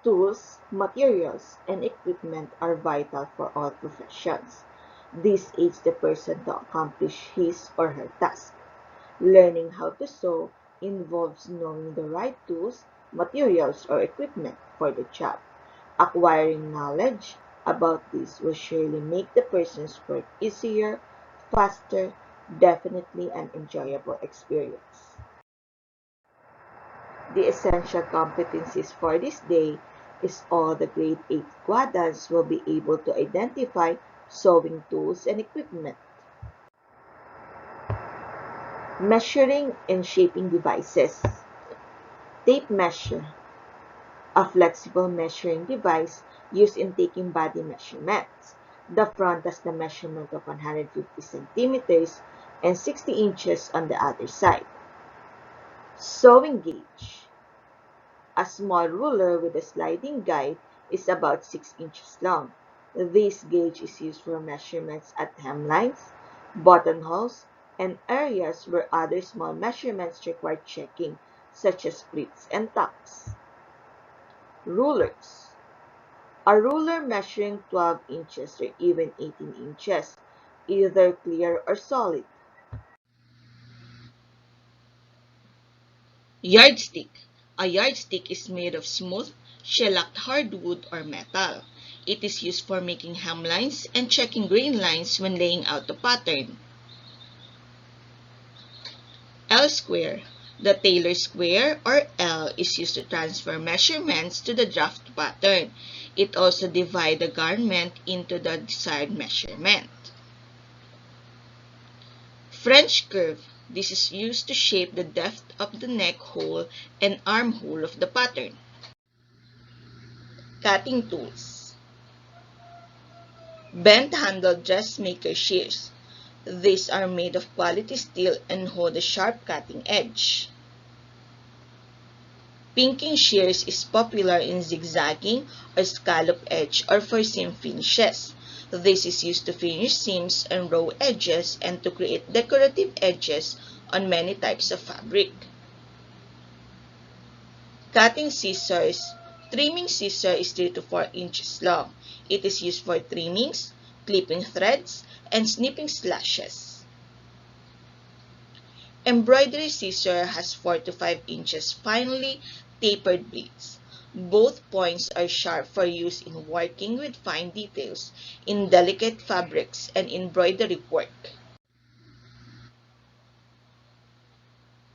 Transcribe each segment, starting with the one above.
Tools, materials, and equipment are vital for all professions. This aids the person to accomplish his or her task. Learning how to sew involves knowing the right tools, materials, or equipment for the job. Acquiring knowledge about this will surely make the person's work easier, faster, definitely an enjoyable experience. The essential competencies for this day is all the grade 8 quadrans will be able to identify sewing tools and equipment. Measuring and shaping devices. Tape measure, a flexible measuring device used in taking body measurements. The front has the measurement of 150 centimeters and 60 inches on the other side. Sewing gauge. A small ruler with a sliding guide is about 6 inches long. This gauge is used for measurements at hemlines, buttonholes, and areas where other small measurements require checking, such as pleats and tucks. Rulers. A ruler measuring 12 inches or even 18 inches, either clear or solid. Yardstick. A yardstick is made of smooth, shellacked hardwood or metal. It is used for making hemlines and checking grain lines when laying out the pattern. L-square. The tailor square or L is used to transfer measurements to the draft pattern. It also divides the garment into the desired measurement. French curve. This is used to shape the depth of the neck hole and armhole of the pattern. Cutting tools. Bent-handled dressmaker shears. These are made of quality steel and hold a sharp cutting edge. Pinking shears is popular in zigzagging or scallop edge or for seam finishes. This is used to finish seams and raw edges and to create decorative edges on many types of fabric. Cutting scissors. Trimming scissor is 3 to 4 inches long. It is used for trimmings, clipping threads, and snipping slashes. Embroidery scissor has 4 to 5 inches finely tapered blades. Both points are sharp for use in working with fine details, in delicate fabrics, and embroidery work.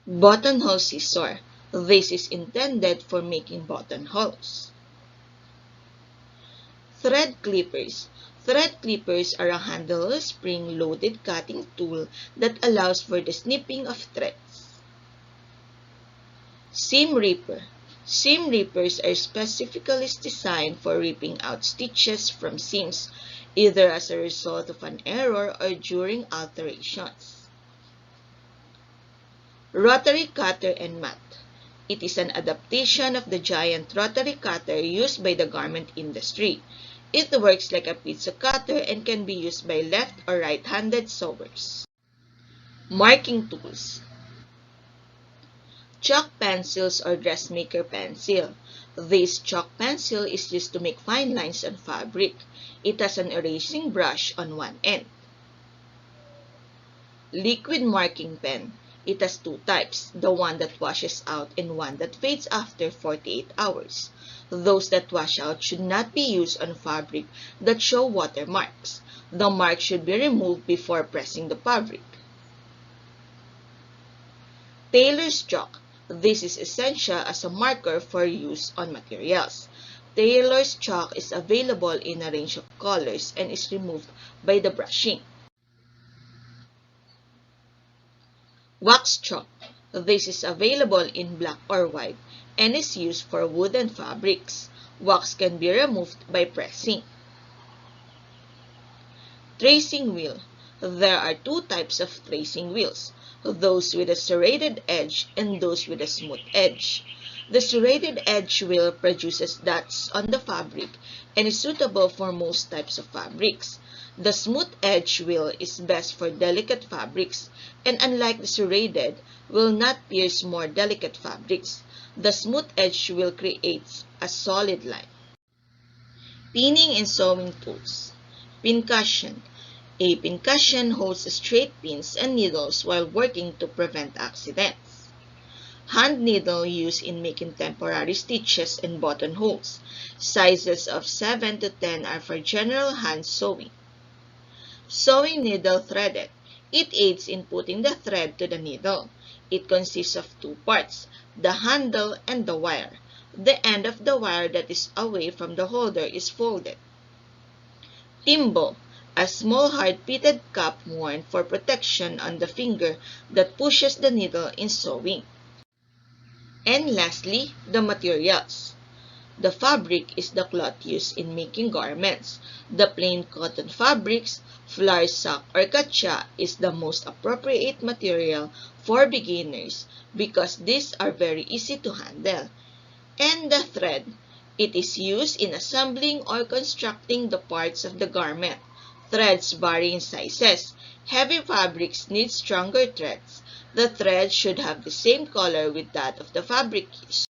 Buttonhole scissor. This is intended for making buttonholes. Thread clippers. Thread clippers are a handleless spring-loaded cutting tool that allows for the snipping of threads. Seam ripper. Seam rippers are specifically designed for ripping out stitches from seams, either as a result of an error or during alterations. Rotary cutter and mat. It is an adaptation of the giant rotary cutter used by the garment industry. It works like a pizza cutter and can be used by left or right-handed sewers. Marking tools. Chalk pencils or dressmaker pencil. This chalk pencil is used to make fine lines on fabric. It has an erasing brush on one end. Liquid marking pen. It has two types, the one that washes out and one that fades after 48 hours. Those that wash out should not be used on fabric that show watermarks. The mark should be removed before pressing the fabric. Tailor's chalk. This is essential as a marker for use on materials. Tailor's chalk is available in a range of colors and is removed by the brushing. Wax chalk. This is available in black or white and is used for wooden fabrics. Wax can be removed by pressing. Tracing wheel. There are two types of tracing wheels, those with a serrated edge and those with a smooth edge. The serrated edge wheel produces dots on the fabric and is suitable for most types of fabrics. The smooth edge wheel is best for delicate fabrics and unlike the serrated, will not pierce more delicate fabrics. The smooth edge will create a solid line. Pinning and sewing tools. Pincushion. A pincushion holds straight pins and needles while working to prevent accidents. Hand needle used in making temporary stitches and buttonholes. Sizes of 7 to 10 are for general hand sewing. Sewing needle threaded. It aids in putting the thread to the needle. It consists of two parts, the handle and the wire. The end of the wire that is away from the holder is folded. Timbo, a small hard-pitted cup worn for protection on the finger that pushes the needle in sewing. And lastly, the materials. The fabric is the cloth used in making garments. The plain cotton fabrics, flour sack, or katcha is the most appropriate material for beginners because these are very easy to handle. And the thread. It is used in assembling or constructing the parts of the garment. Threads vary in sizes. Heavy fabrics need stronger threads. The thread should have the same color with that of the fabric used.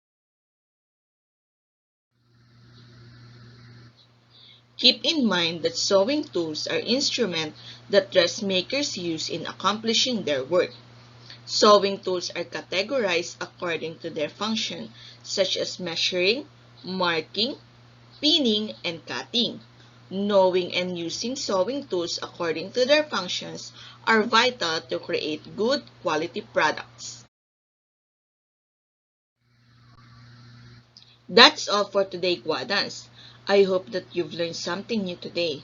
Keep in mind that sewing tools are instruments that dressmakers use in accomplishing their work. Sewing tools are categorized according to their function, such as measuring, marking, pinning, and cutting. Knowing and using sewing tools according to their functions are vital to create good quality products. That's all for today, Guadans. I hope that you've learned something new today.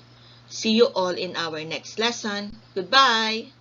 See you all in our next lesson. Goodbye!